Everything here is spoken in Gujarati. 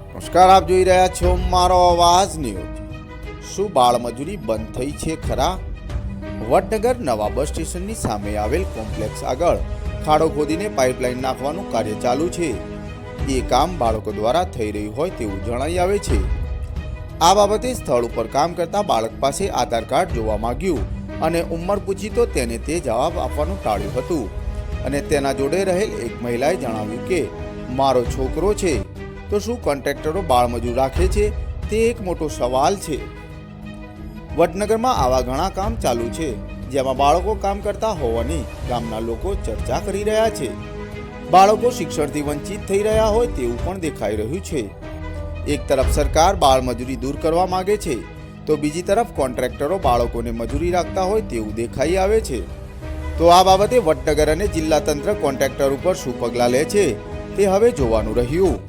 નમસ્કાર, આપ જોઈ રહ્યા છો મારો અવાજ ન્યૂઝ। શું બાળમજૂરી બંધ થઈ છે ખરા? વડનગર નવા બસ સ્ટેશનની સામે આવેલ કોમ્પ્લેક્સ આગળ ખાડો ખોદીને પાઇપલાઇન નાખવાનું કાર્ય ચાલુ છે। એ કામ બાળકો દ્વારા થઈ રહ્યું હોય તેવું જણાઈ આવે છે। આ બાબતે સ્થળ ઉપર કામ કરતા બાળક પાસે આધાર કાર્ડ જોવા માંગ્યું અને ઉંમર પૂછી તો તેને તે જવાબ આપવાનું ટાળ્યું હતું અને તેના જોડે રહેલ એક મહિલાએ જણાવ્યું કે મારો છોકરો છે। તો શું કોન્ટ્રાક્ટરો બાળમજૂર રાખે છે? તે એક મોટો સવાલ છે। વડનગરમાં આવા ઘણા કામ ચાલુ છે જેમાં બાળકો કામ કરતા હોવાની ગામના લોકો ચર્ચા કરી રહ્યા છે। બાળકો શિક્ષણથી વંચિત થઈ રહ્યા હોય તેવું પણ દેખાઈ રહ્યું છે। એક તરફ સરકાર બાળમજૂરી દૂર કરવા માંગે છે તો બીજી તરફ કોન્ટ્રાક્ટરો બાળકોને મજૂરી રાખતા હોય તેવું દેખાઈ આવે છે। તો આ બાબતે વડનગર અને જિલ્લા તંત્ર કોન્ટ્રાક્ટર ઉપર શું પગલાં લે છે તે હવે જોવાનું રહ્યું।